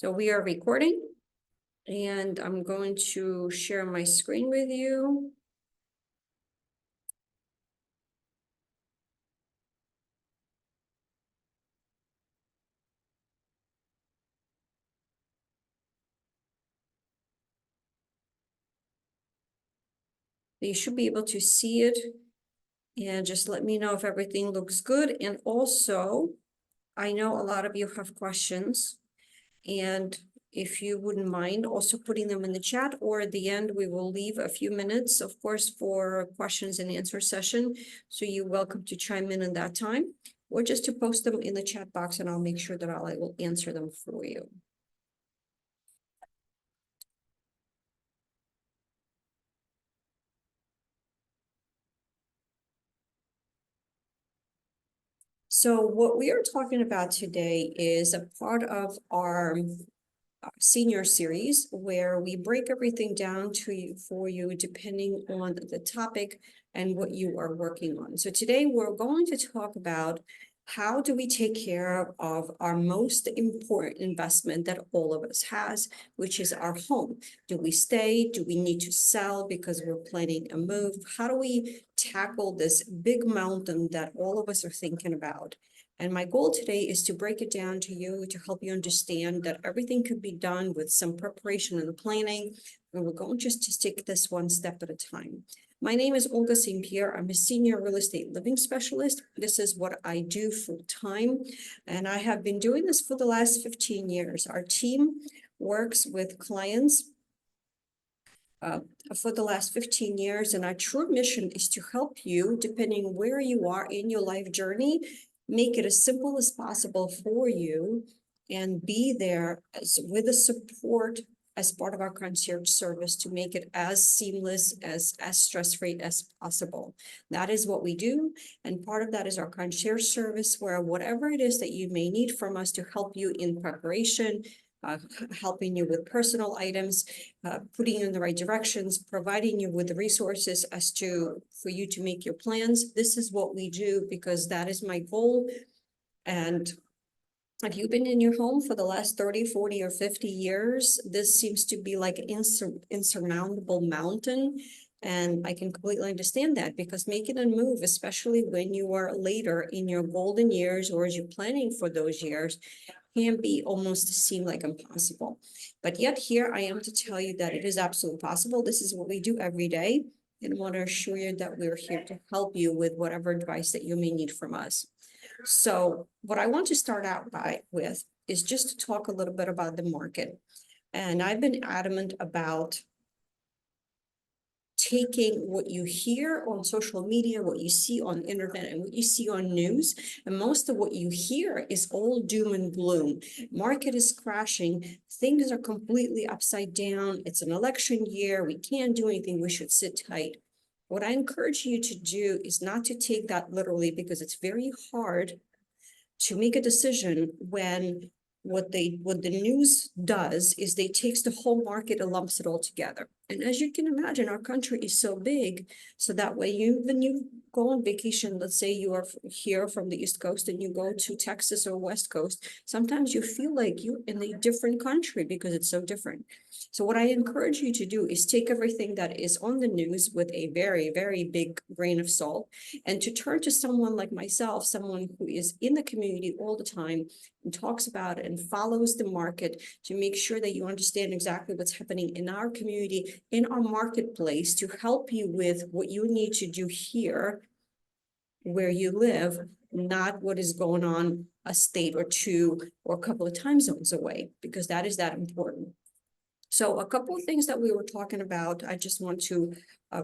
So we are recording, and I'm going to share my screen with you. You should be able to see it, and just let me know if everything looks good. And also, I know a lot of you have questions, and if you wouldn't mind also putting them in the chat, or at the end, we will leave a few minutes, of course, for questions and answer session. So you're welcome to chime in that time, or just to post them in the chat box, and I'll make sure that I will answer them for you. So what we are talking about today is a part of our senior series where we break everything down to you for you depending on the topic and what you are working on. So today we're going to talk about how do we take care of our most important investment that all of us has, which is our home. Do we stay? Do we need to sell because we're planning a move? How do we tackle this big mountain that all of us are thinking about? And my goal today is to break it down to you to help you understand that everything could be done with some preparation and planning. And we're going just to take this one step at a time. My name is Olga St Pierre. I'm a senior real estate living specialist. This is what I do full time. And I have been doing this for the last 15 years. Our team works with clients for the last 15 years. And our true mission is to help you, depending where you are in your life journey, make it as simple as possible for you and be there with the support as part of our concierge service to make it as seamless, as stress-free as possible. That is what we do. And part of that is our concierge service, where whatever it is that you may need from us to help you in preparation, helping you with personal items, putting you in the right directions, providing you with the resources for you to make your plans. This is what we do because that is my goal. And if you've been in your home for the last 30, 40, or 50 years, this seems to be like an insurmountable mountain. And I can completely understand that, because making a move, especially when you are later in your golden years or as you're planning for those years, can be almost seem like impossible. But yet here I am to tell you that it is absolutely possible. This is what we do every day, and I want to assure you that we're here to help you with whatever advice that you may need from us. So what I want to start out with is just to talk a little bit about the market. And I've been adamant about taking what you hear on social media, what you see on internet, and what you see on news, and most of what you hear is all doom and gloom. Market is crashing, things are completely upside down, it's an election year, we can't do anything, we should sit tight. What I encourage you to do is not to take that literally, because it's very hard to make a decision when what the news does is they takes the whole market and lumps it all together. And as you can imagine, our country is so big, so that way when you go on vacation, let's say you are here from the East Coast and you go to Texas or West Coast, sometimes you feel like you're in a different country because it's so different. So what I encourage you to do is take everything that is on the news with a very, very big grain of salt, and to turn to someone like myself, someone who is in the community all the time and talks about it and follows the market, to make sure that you understand exactly what's happening in our community, in our marketplace, to help you with what you need to do here where you live, not what is going on a state or two or a couple of time zones away, because that is that important. So a couple of things that we were talking about, I just want to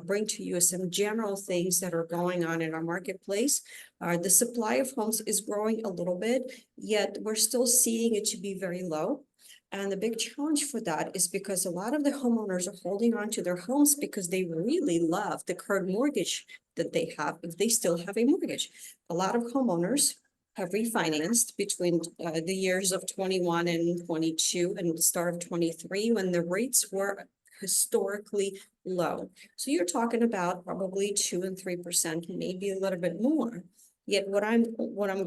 bring to you some general things that are going on in our marketplace. The supply of homes is growing a little bit, yet we're still seeing it to be very low. And the big challenge for that is because a lot of the homeowners are holding on to their homes because they really love the current mortgage that they have, if they still have a mortgage. A lot of homeowners have refinanced between the years of 21 and 22 and the start of 23, when the rates were historically low. So you're talking about probably 2 and 3%, maybe a little bit more. Yet what I'm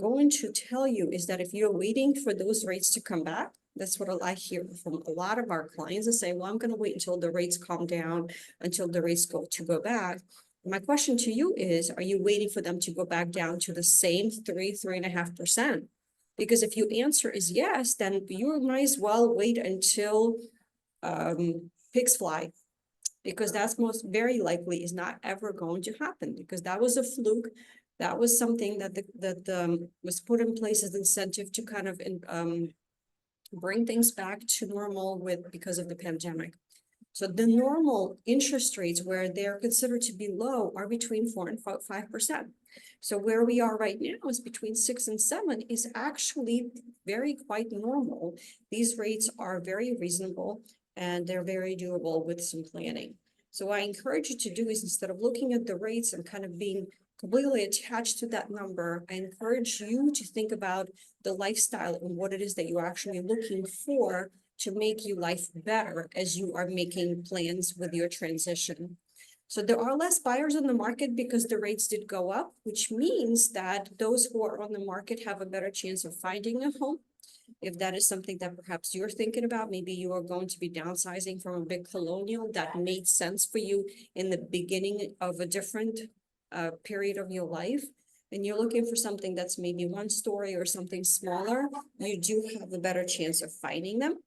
going to tell you is that if you're waiting for those rates to come back, That's what I hear from a lot of our clients that say, well, I'm gonna wait until the rates calm down, until the rates go back. My question to you is, are you waiting for them to go back down to the same 3.5%? Because if your answer is yes, then you might as well wait until pigs fly, because that's most very likely is not ever going to happen, because that was a fluke. That was something that was put in place as incentive to kind of bring things back to normal because of the pandemic. So the normal interest rates where they're considered to be low are between 4 and 5%. So where we are right now is between 6 and 7 is actually very quite normal. These rates are very reasonable and they're very doable with some planning. So what I encourage you to do is, instead of looking at the rates and kind of being completely attached to that number, I encourage you to think about the lifestyle and what it is that you're actually looking for to make your life better as you are making plans with your transition. So there are less buyers on the market because the rates did go up, which means that those who are on the market have a better chance of finding a home. If that is something that perhaps you're thinking about, maybe you are going to be downsizing from a big colonial that made sense for you in the beginning of a different period of your life, and you're looking for something that's maybe one story or something smaller, you do have a better chance of finding them.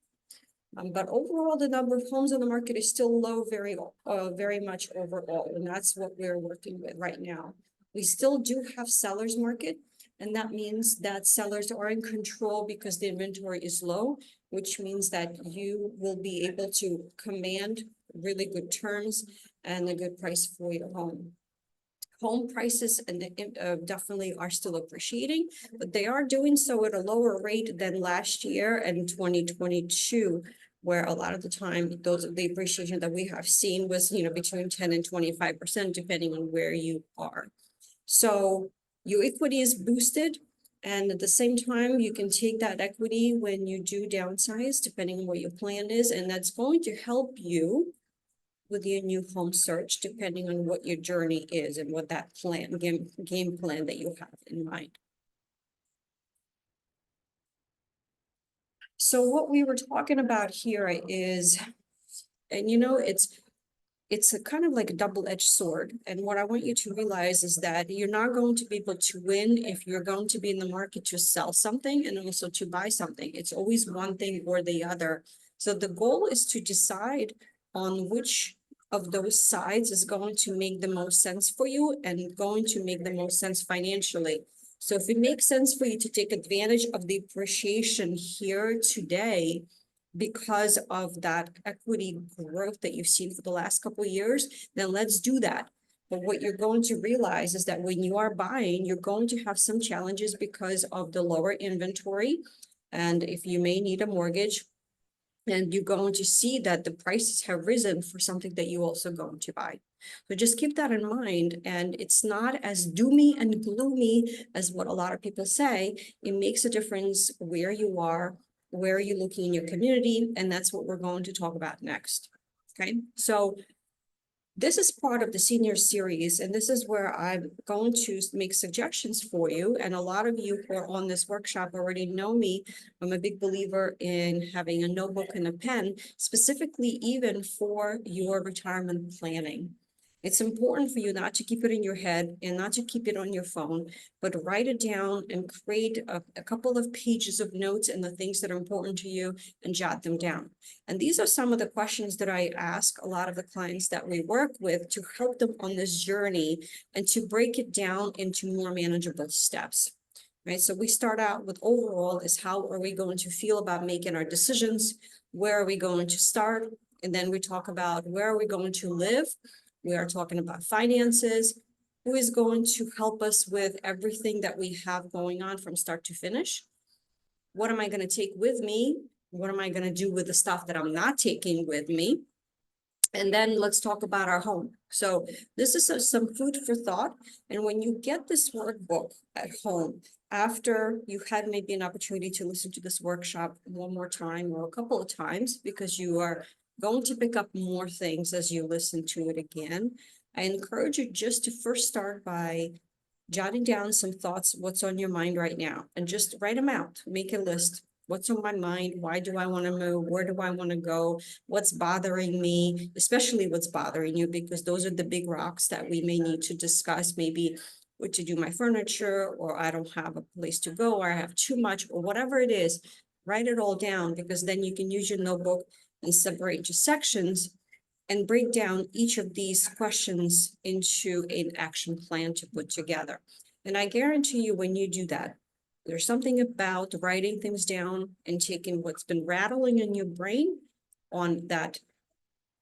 But overall, the number of homes on the market is still low, very much overall, and that's what we're working with right now. We still do have sellers market, and that means that sellers are in control because the inventory is low, which means that you will be able to command really good terms and a good price for your home. Home prices and definitely are still appreciating, but they are doing so at a lower rate than last year and 2022, where a lot of the time the appreciation that we have seen was, between 10 and 25%, depending on where you are. So your equity is boosted, and at the same time, you can take that equity when you do downsize, depending on what your plan is, and that's going to help you with your new home search, depending on what your journey is and what that game plan that you have in mind. So what we were talking about here is, and it's a kind of like a double-edged sword. And what I want you to realize is that you're not going to be able to win if you're going to be in the market to sell something and also to buy something. It's always one thing or the other. So the goal is to decide on which of those sides is going to make the most sense for you and going to make the most sense financially. So if it makes sense for you to take advantage of the appreciation here today, because of that equity growth that you've seen for the last couple of years, then let's do that. But what you're going to realize is that when you are buying, you're going to have some challenges because of the lower inventory. And if you may need a mortgage, and you're going to see that the prices have risen for something that you also going to buy. So just keep that in mind. And it's not as doomy and gloomy as what a lot of people say. It makes a difference where you are, where are you looking in your community, and that's what we're going to talk about next. Okay, so this is part of the senior series, and this is where I'm going to make suggestions for you. And a lot of you who are on this workshop already know me. I'm a big believer in having a notebook and a pen, specifically even for your retirement planning. It's important for you not to keep it in your head and not to keep it on your phone, but write it down and create a couple of pages of notes and the things that are important to you and jot them down. And these are some of the questions that I ask a lot of the clients that we work with to help them on this journey and to break it down into more manageable steps. Right, so we start out with overall is how are we going to feel about making our decisions? Where are we going to start? And then we talk about where are we going to live? We are talking about finances. Who is going to help us with everything that we have going on from start to finish? What am I going to take with me? What am I going to do with the stuff that I'm not taking with me? And then let's talk about our home. So this is some food for thought. And when you get this workbook at home, after you had maybe an opportunity to listen to this workshop one more time or a couple of times, because you are going to pick up more things as you listen to it again, I encourage you just to first start by jotting down some thoughts, what's on your mind right now, and just write them out, make a list. What's on my mind? Why do I want to move? Where do I want to go? What's bothering me? Especially what's bothering you, because those are the big rocks that we may need to discuss. Maybe what to do my furniture, or I don't have a place to go, or I have too much, or whatever it is. Write it all down, because then you can use your notebook and separate into sections and break down each of these questions into an action plan to put together. And I guarantee you, when you do that, there's something about writing things down and taking what's been rattling in your brain on that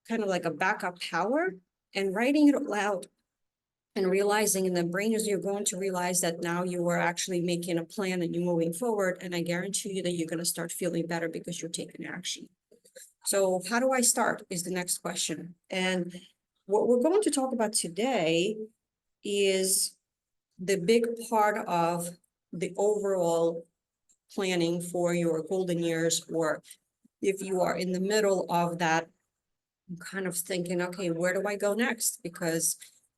kind of like a backup power and writing it aloud and realizing in the brain is you're going to realize that now you are actually making a plan and you're moving forward. And I guarantee you that you're going to start feeling better because you're taking action. So how do I start is the next question. And what we're going to talk about today is the big part of the overall planning for your golden years, or if you are in the middle of that, kind of thinking, okay, where do I go next? Because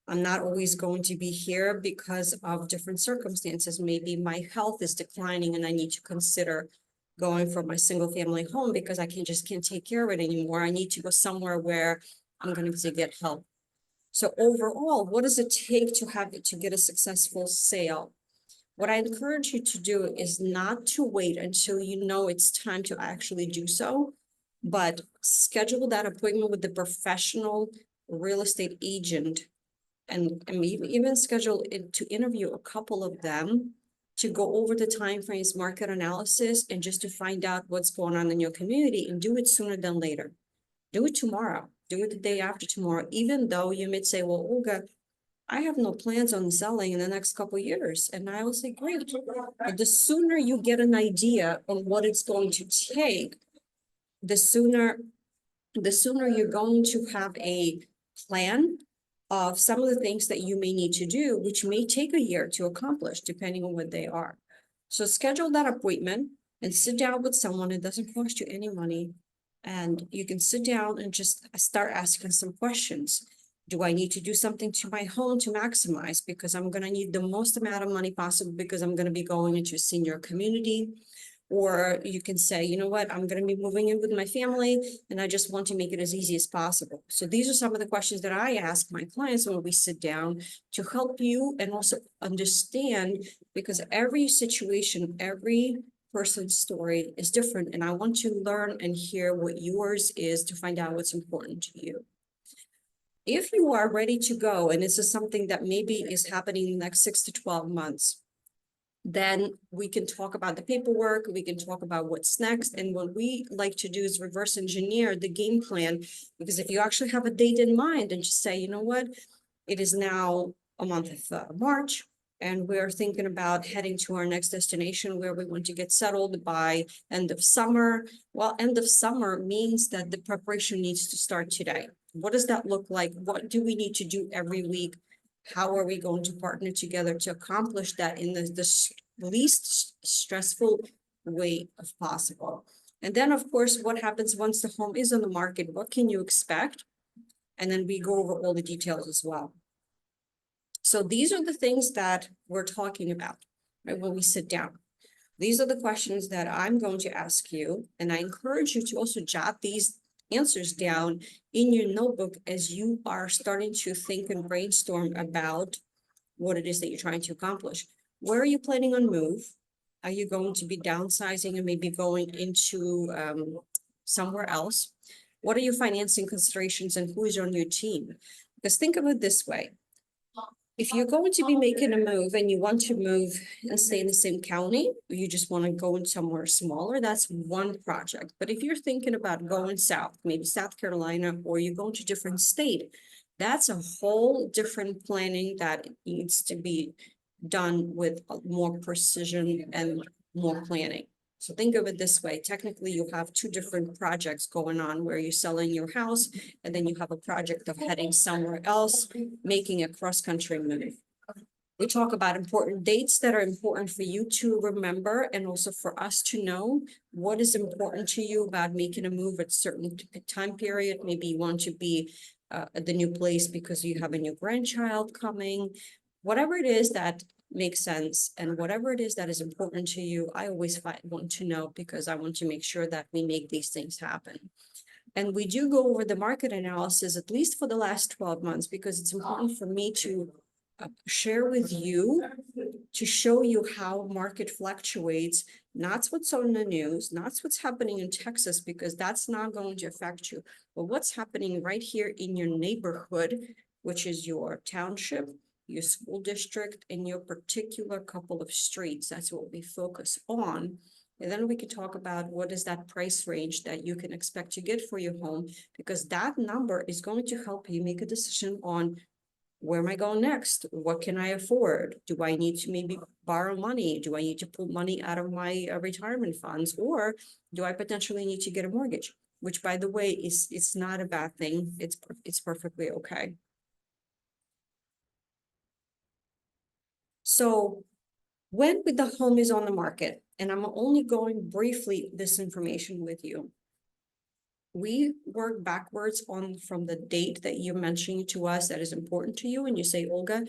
I'm not always going to be here because of different circumstances. Maybe my health is declining and I need to consider going from my single family home because I can't take care of it anymore. I need to go somewhere where I'm going to get help. So overall, what does it take to get a successful sale? What I encourage you to do is not to wait until you know it's time to actually do so, but schedule that appointment with the professional real estate agent, and even schedule it to interview a couple of them to go over the timeframes, market analysis, and just to find out what's going on in your community, and do it sooner than later. Do it tomorrow. Do it the day after tomorrow, even though you may say, well, Olga, I have no plans on selling in the next couple of years. And I will say, great. But the sooner you get an idea of what it's going to take, the sooner you're going to have a plan of some of the things that you may need to do, which may take a year to accomplish, depending on what they are. So schedule that appointment and sit down with someone. It doesn't cost you any money. And you can sit down and just start asking some questions. Do I need to do something to my home to maximize? Because I'm going to need the most amount of money possible because I'm going to be going into a senior community. Or you can say, you know what, I'm going to be moving in with my family and I just want to make it as easy as possible. So these are some of the questions that I ask my clients when we sit down to help you and also understand, because every situation, every person's story is different. And I want to learn and hear what yours is to find out what's important to you. If you are ready to go, and this is something that maybe is happening in the next 6 to 12 months, then we can talk about the paperwork, we can talk about what's next. And what we like to do is reverse engineer the game plan, because if you actually have a date in mind and just say, you know what, it is now a month of March, and we're thinking about heading to our next destination where we want to get settled by end of summer. Well, end of summer means that the preparation needs to start today. What does that look like? What do we need to do every week? How are we going to partner together to accomplish that in the least stressful way of possible? And then, of course, what happens once the home is on the market? What can you expect? And then we go over all the details as well. So these are the things that we're talking about, right, when we sit down. These are the questions that I'm going to ask you, and I encourage you to also jot these answers down in your notebook as you are starting to think and brainstorm about what it is that you're trying to accomplish. Where are you planning on move? Are you going to be downsizing and maybe going into somewhere else? What are your financing considerations and who is on your team? Because think of it this way. If you're going to be making a move and you want to move and stay in the same county, or you just want to go in somewhere smaller, that's one project. But if you're thinking about going south, maybe South Carolina, or you're going to a different state, that's a whole different planning that needs to be done with more precision and more planning. So think of it this way. Technically, you have two different projects going on where you're selling your house, and then you have a project of heading somewhere else, making a cross-country move. We talk about important dates that are important for you to remember, and also for us to know what is important to you about making a move at a certain time period. Maybe you want to be at the new place because you have a new grandchild coming. Whatever it is that make sense. And whatever it is that is important to you, I always want to know, because I want to make sure that we make these things happen. And we do go over the market analysis, at least for the last 12 months, because it's important for me to share with you, to show you how market fluctuates, not what's on the news, not what's happening in Texas, because that's not going to affect you, but what's happening right here in your neighborhood, which is your township, your school district, and your particular couple of streets. That's what we focus on. And then we can talk about what is that price range that you can expect to get for your home, because that number is going to help you make a decision on, where am I going next? What can I afford? Do I need to maybe borrow money? Do I need to pull money out of my retirement funds? Or do I potentially need to get a mortgage? Which, by the way, it's not a bad thing. It's perfectly okay. So when the home is on the market, and I'm only going briefly this information with you, we work backwards from the date that you're mentioning to us that is important to you, and you say, Olga,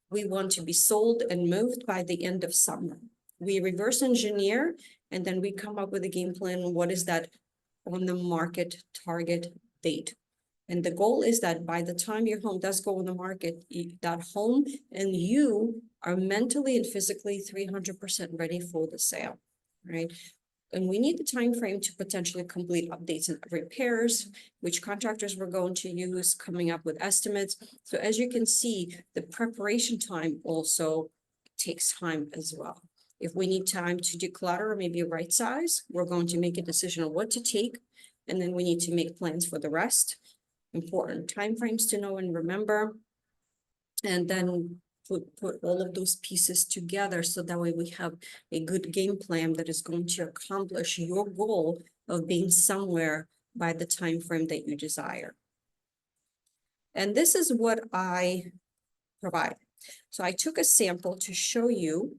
we want to be sold and moved by the end of summer. We reverse engineer, and then we come up with a game plan. What is that on the market target date? And the goal is that by the time your home does go on the market, that home and you are mentally and physically 300% ready for the sale, right? And we need the time frame to potentially complete updates and repairs, which contractors we're going to use, coming up with estimates. So as you can see, the preparation time also takes time as well. If we need time to declutter or maybe right size, we're going to make a decision on what to take, and then we need to make plans for the rest. Important timeframes to know and remember, and then put all of those pieces together, so that way we have a good game plan that is going to accomplish your goal of being somewhere by the time frame that you desire. And this is what I provide. So I took a sample to show you,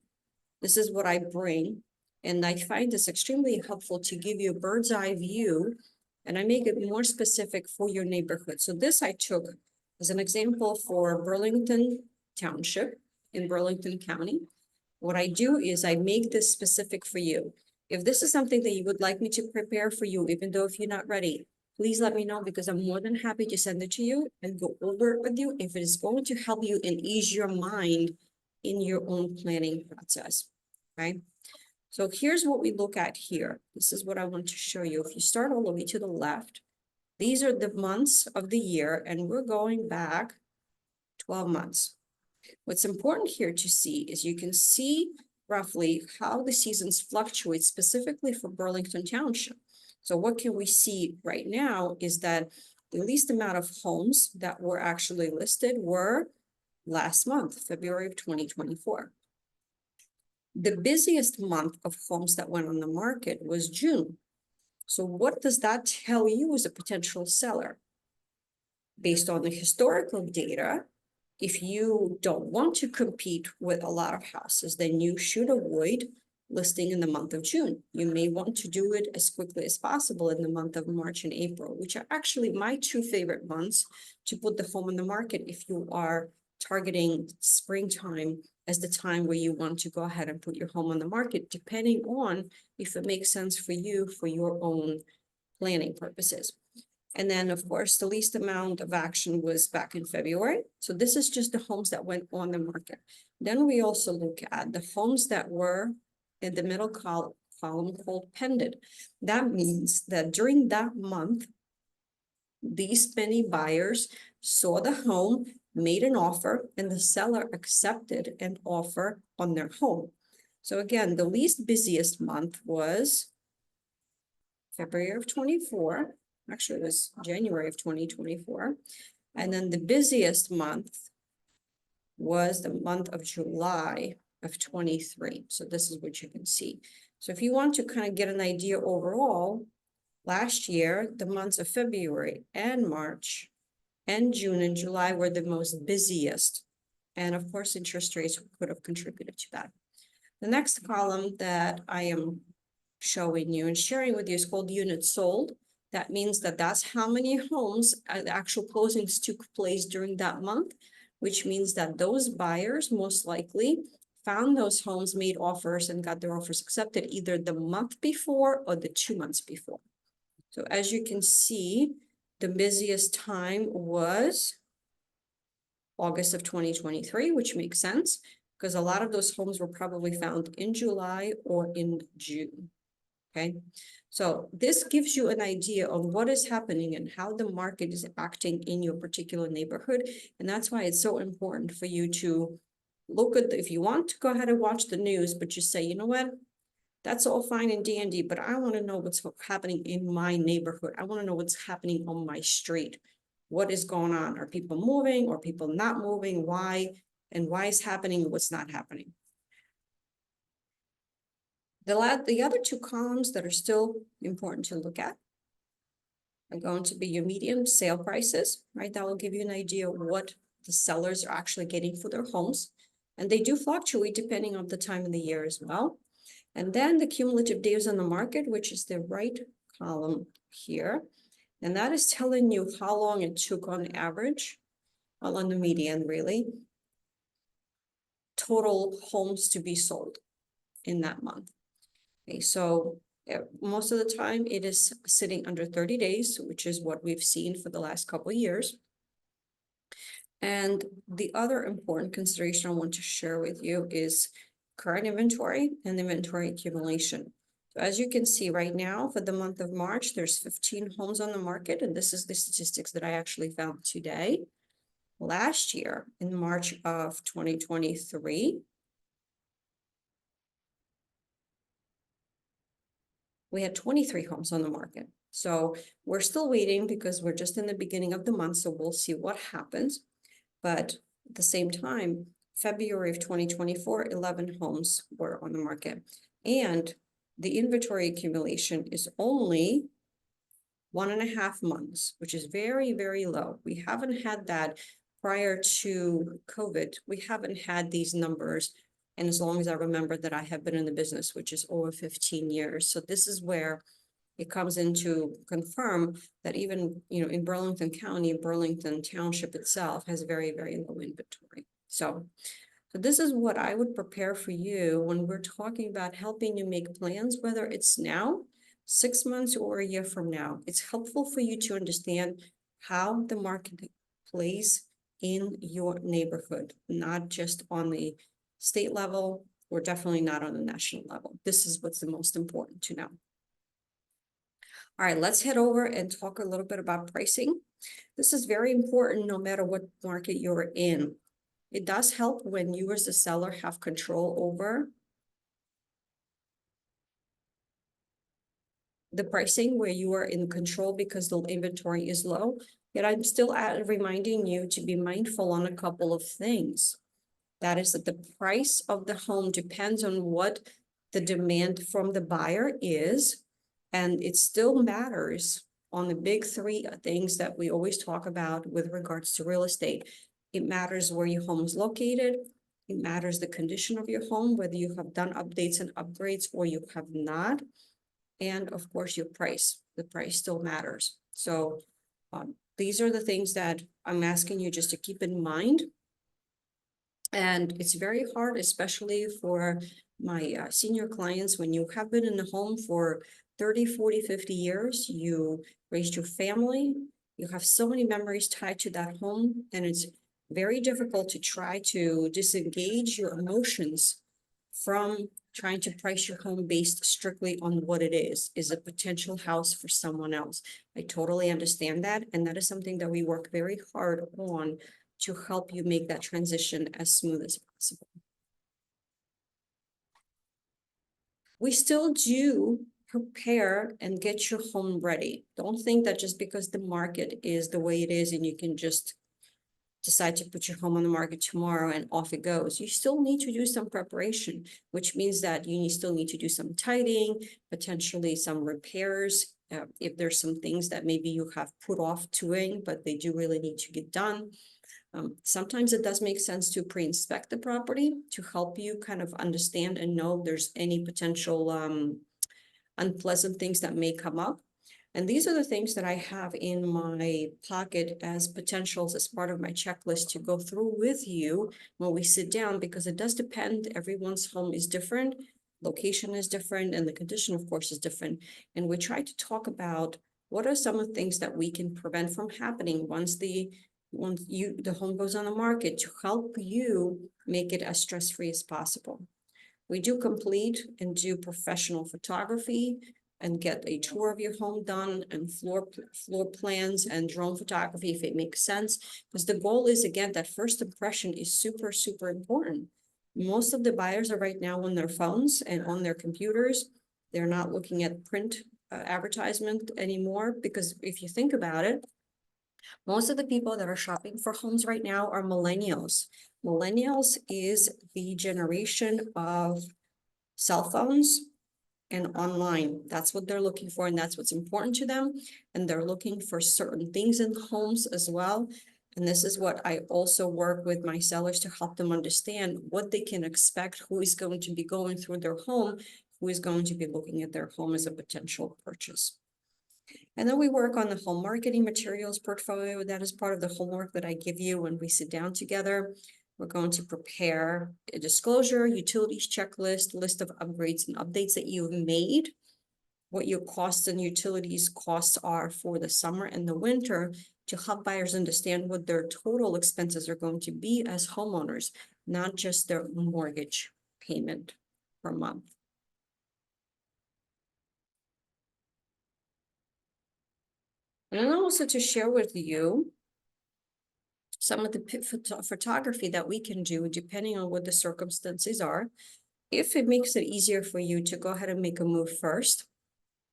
this is what I bring, and I find this extremely helpful to give you a bird's eye view, and I make it more specific for your neighborhood. So this I took as an example for Burlington Township in Burlington County. What I do is I make this specific for you. If this is something that you would like me to prepare for you, even though if you're not ready, please let me know, because I'm more than happy to send it to you and go over it with you if it is going to help you and ease your mind in your own planning process, right? So here's what we look at here. This is what I want to show you. If you start all the way to the left, these are the months of the year, and we're going back 12 months. What's important here to see is you can see roughly how the seasons fluctuate specifically for Burlington Township. So what can we see right now is that the least amount of homes that were actually listed were last month, February of 2024. The busiest month of homes that went on the market was June. So what does that tell you as a potential seller? Based on the historical data, if you don't want to compete with a lot of houses, then you should avoid listing in the month of June. You may want to do it as quickly as possible in the month of March and April, which are actually my two favorite months to put the home on the market if you are targeting springtime as the time where you want to go ahead and put your home on the market, depending on if it makes sense for you for your own planning purposes. And then, of course, the least amount of action was back in February. So this is just the homes that went on the market. Then we also look at the homes that were in the middle column called pended. That means that during that month, these many buyers saw the home, made an offer, and the seller accepted an offer on their home. So again, the least busiest month was February of 24. Actually, it was January of 2024. And then the busiest month was the month of July of 23. So this is what you can see. So if you want to kind of get an idea overall, last year, the months of February and March and June and July were the most busiest. And of course, interest rates could have contributed to that. The next column that I am showing you and sharing with you is called units sold. That means that that's how many homes the actual closings took place during that month, which means that those buyers most likely found those homes, made offers, and got their offers accepted either the month before or the 2 months before. So as you can see, the busiest time was August of 2023, which makes sense because a lot of those homes were probably found in July or in June. Okay, so this gives you an idea of what is happening and how the market is acting in your particular neighborhood. And that's why it's so important for you to look at, if you want to go ahead and watch the news, but just say, you know what, that's all fine and dandy, but I want to know what's happening in my neighborhood. I want to know what's happening on my street. What is going on? Are people moving or people not moving? Why? And why is happening? What's not happening? The other two columns that are still important to look at are going to be your median sale prices, right? That will give you an idea of what the sellers are actually getting for their homes. And they do fluctuate depending on the time of the year as well. And then the cumulative days on the market, which is the right column here. And that is telling you how long it took on average, well, on the median really, total homes to be sold in that month. Okay, so most of the time it is sitting under 30 days, which is what we've seen for the last couple of years. And the other important consideration I want to share with you is current inventory and inventory accumulation. So as you can see right now, for the month of March, there's 15 homes on the market, and this is the statistics that I actually found today. Last year, in March of 2023, we had 23 homes on the market. So we're still waiting because we're just in the beginning of the month, so we'll see what happens. But at the same time, February of 2024, 11 homes were on the market. And the inventory accumulation is only 1.5 months, which is very, very low. We haven't had that prior to COVID. We haven't had these numbers. And as long as I remember that I have been in the business, which is over 15 years. So this is where it comes in to confirm that even, in Burlington County, Burlington Township itself has very, very low inventory. So this is what I would prepare for you when we're talking about helping you make plans, whether it's now, 6 months, or a year from now. It's helpful for you to understand how the market plays in your neighborhood, not just on the state level, or definitely not on the national level. This is what's the most important to know. All right, let's head over and talk a little bit about pricing. This is very important no matter what market you're in. It does help when you as a seller have control over the pricing, where you are in control because the inventory is low. Yet I'm still reminding you to be mindful on a couple of things. That is that the price of the home depends on what the demand from the buyer is. And it still matters on the big three things that we always talk about with regards to real estate. It matters where your home is located. It matters the condition of your home, whether you have done updates and upgrades or you have not. And of course, your price. The price still matters. So these are the things that I'm asking you just to keep in mind. And it's very hard, especially for my senior clients, when you have been in the home for 30, 40, 50 years, you raised your family, you have so many memories tied to that home, and it's very difficult to try to disengage your emotions from trying to price your home based strictly on what it is a potential house for someone else. I totally understand that, and that is something that we work very hard on to help you make that transition as smooth as possible. We still do prepare and get your home ready. Don't think that just because the market is the way it is and you can just decide to put your home on the market tomorrow and off it goes. You still need to do some preparation, which means that you still need to do some tidying, potentially some repairs. If there's some things that maybe you have put off doing, but they do really need to get done. Sometimes it does make sense to pre-inspect the property to help you kind of understand and know if there's any potential unpleasant things that may come up. And these are the things that I have in my pocket as potentials as part of my checklist to go through with you when we sit down, because it does depend. Everyone's home is different, location is different, and the condition, of course, is different. And we try to talk about what are some of the things that we can prevent from happening once the home goes on the market, to help you make it as stress-free as possible. We do complete and do professional photography and get a tour of your home done, and floor plans and drone photography if it makes sense. Because the goal is, again, that first impression is super, super important. Most of the buyers are right now on their phones and on their computers. They're not looking at print advertisement anymore, because if you think about it, most of the people that are shopping for homes right now are millennials. Millennials is the generation of cell phones and online. That's what they're looking for, and that's what's important to them. And they're looking for certain things in homes as well. And this is what I also work with my sellers to help them understand what they can expect, who is going to be going through their home, who is going to be looking at their home as a potential purchase. And then we work on the home marketing materials portfolio. That is part of the homework that I give you when we sit down together. We're going to prepare a disclosure, utilities checklist, list of upgrades and updates that you've made, what your costs and utilities costs are for the summer and the winter, to help buyers understand what their total expenses are going to be as homeowners, not just their mortgage payment per month. And then also to share with you some of the photography that we can do depending on what the circumstances are, if it makes it easier for you to go ahead and make a move first.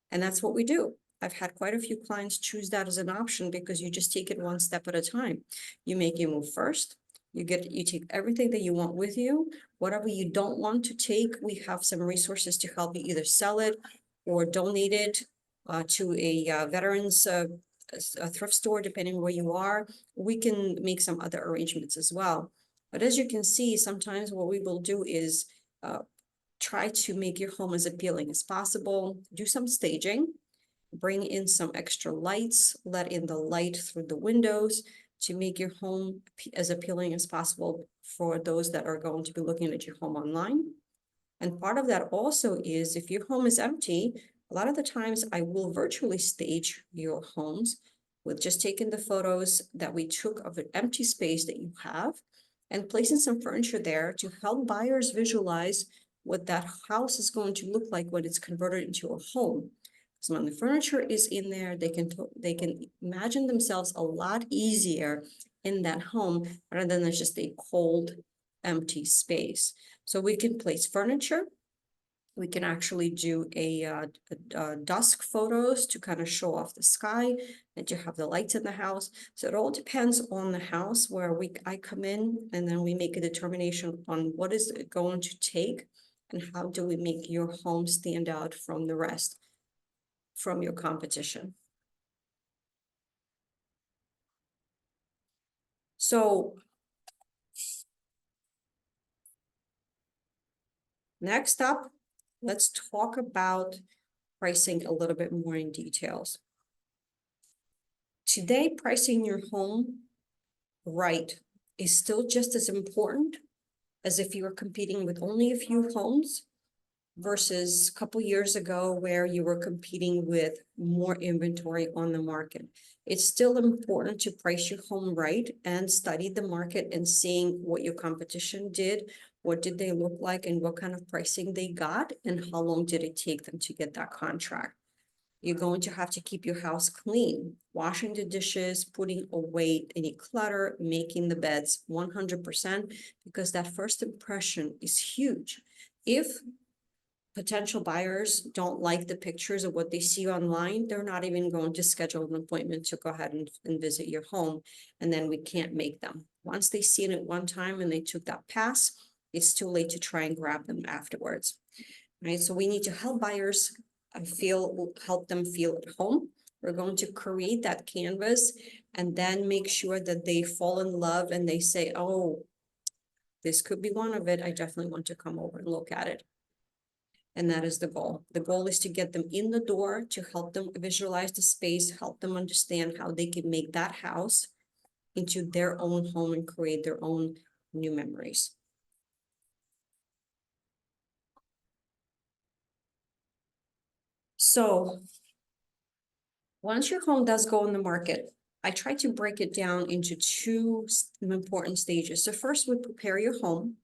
And that's what we do. I've had quite a few clients choose that as an option, because you just take it one step at a time. You make your move first. You take everything that you want with you. Whatever you don't want to take, we have some resources to help you either sell it or donate it to a veterans a thrift store, depending where you are. We can make some other arrangements as well. But as you can see, sometimes what we will do is try to make your home as appealing as possible, do some staging, bring in some extra lights, let in the light through the windows to make your home as appealing as possible for those that are going to be looking at your home online. And part of that also is, if your home is empty, a lot of the times I will virtually stage your homes with just taking the photos that we took of an empty space that you have and placing some furniture there to help buyers visualize what that house is going to look like when it's converted into a home. So when the furniture is in there, they can imagine themselves a lot easier in that home, rather than there's just a cold, empty space. So we can place furniture. We can actually do a dusk photos to kind of show off the sky, and to have the lights in the house. So it all depends on the house where I come in, and then we make a determination on what is it going to take, and how do we make your home stand out from the rest, from your competition. So next up, let's talk about pricing a little bit more in details. Today, pricing your home right is still just as important as if you were competing with only a few homes, versus a couple years ago where you were competing with more inventory on the market. It's still important to price your home right and study the market and seeing what your competition did, what did they look like, and what kind of pricing they got, and how long did it take them to get that contract. You're going to have to keep your house clean, washing the dishes, putting away any clutter, making the beds 100%, because that first impression is huge. If potential buyers don't like the pictures of what they see online, they're not even going to schedule an appointment to go ahead and visit your home, and then we can't make them. Once they see it one time and they took that pass, it's too late to try and grab them afterwards, right? So we need to help buyers help them feel at home. We're going to create that canvas and then make sure that they fall in love and they say, oh, this could be one of it. I definitely want to come over and look at it. And that is the goal. The goal is to get them in the door, to help them visualize the space, help them understand how they can make that house into their own home and create their own new memories. So once your home does go on the market, I try to break it down into two important stages. So first, we prepare your home.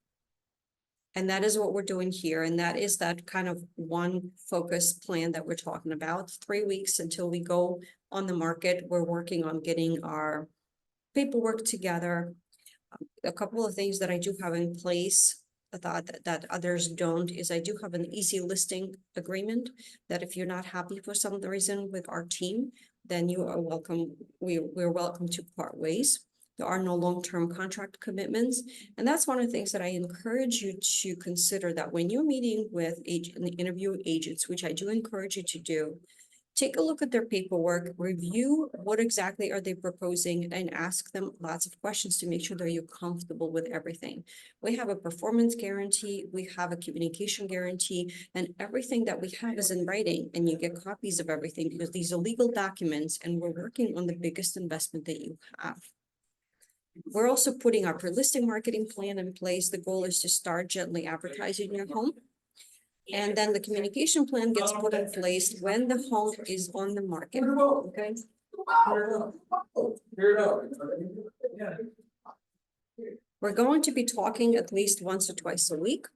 And that is what we're doing here. And that is that kind of one focus plan that we're talking about. 3 weeks until we go on the market. We're working on getting our paperwork together. A couple of things that I do have in place that others don't is I do have an easy listing agreement that if you're not happy for some reason with our team, then you are welcome. We're welcome to part ways. There are no long-term contract commitments. And that's one of the things that I encourage you to consider, that when you're meeting with interview agents, which I do encourage you to do, take a look at their paperwork, review what exactly are they proposing, and ask them lots of questions to make sure that you're comfortable with everything. We have a performance guarantee, we have a communication guarantee, and everything that we have is in writing, and you get copies of everything because these are legal documents, and we're working on the biggest investment that you have. We're also putting our pre-listing marketing plan in place. The goal is to start gently advertising your home. And then the communication plan gets put in place when the home is on the market. Okay. We're going to be talking at least once or twice a week.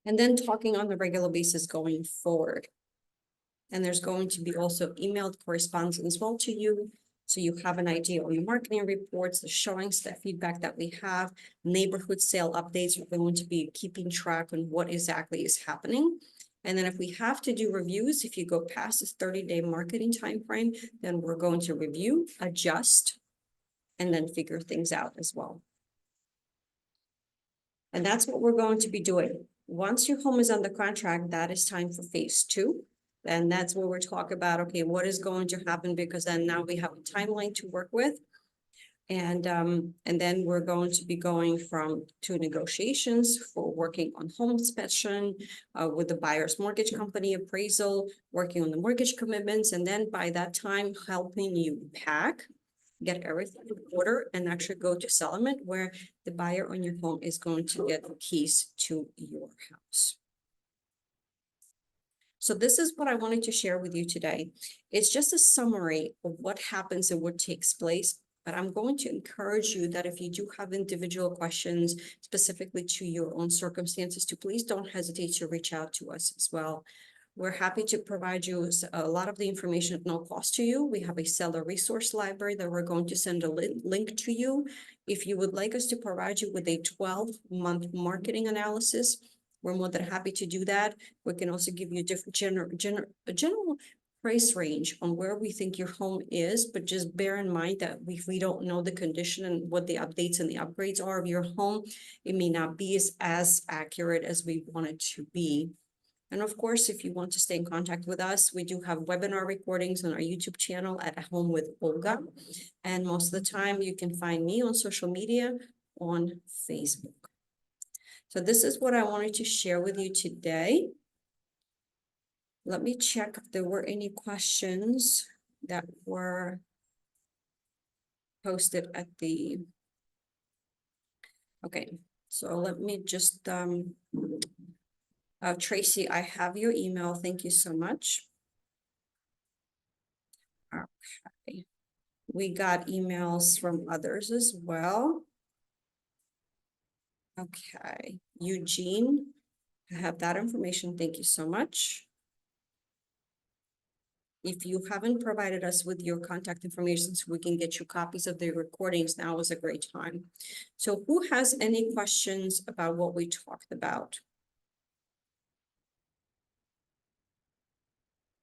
And then talking on the regular basis going forward. And there's going to be also emailed correspondence as well to you. So you have an idea on the marketing reports, the showings, the feedback that we have, neighborhood sale updates. We're going to be keeping track on what exactly is happening. And then if we have to do reviews, if you go past this 30-day marketing timeframe, then we're going to review, adjust, and then figure things out as well. And that's what we're going to be doing. Once your home is under contract, that is time for phase 2. And that's where we're talking about, okay, what is going to happen? Because then now we have a timeline to work with. And then we're going to be going to negotiations for working on home inspection, with the buyer's mortgage company appraisal, working on the mortgage commitments. And then by that time, helping you pack, get everything in order, and actually go to settlement where the buyer on your home is going to get the keys to your house. So this is what I wanted to share with you today. It's just a summary of what happens and what takes place. But I'm going to encourage you that if you do have individual questions specifically to your own circumstances, to please don't hesitate to reach out to us as well. We're happy to provide you a lot of the information at no cost to you. We have a seller resource library that we're going to send a link to you. If you would like us to provide you with a 12-month marketing analysis, we're more than happy to do that. We can also give you a different general price range on where we think your home is, but just bear in mind that if we don't know the condition and what the updates and the upgrades are of your home, it may not be as accurate as we want it to be. And of course, if you want to stay in contact with us, we do have webinar recordings on our YouTube channel at Home with Olga. And most of the time you can find me on social media on Facebook. So this is what I wanted to share with you today. Let me check if there were any questions that were posted at the, okay, so let me just, Tracy, I have your email. Thank you so much. Okay. We got emails from others as well. Okay, Eugene, I have that information. Thank you so much. If you haven't provided us with your contact information so we can get you copies of the recordings, now is a great time. So who has any questions about what we talked about?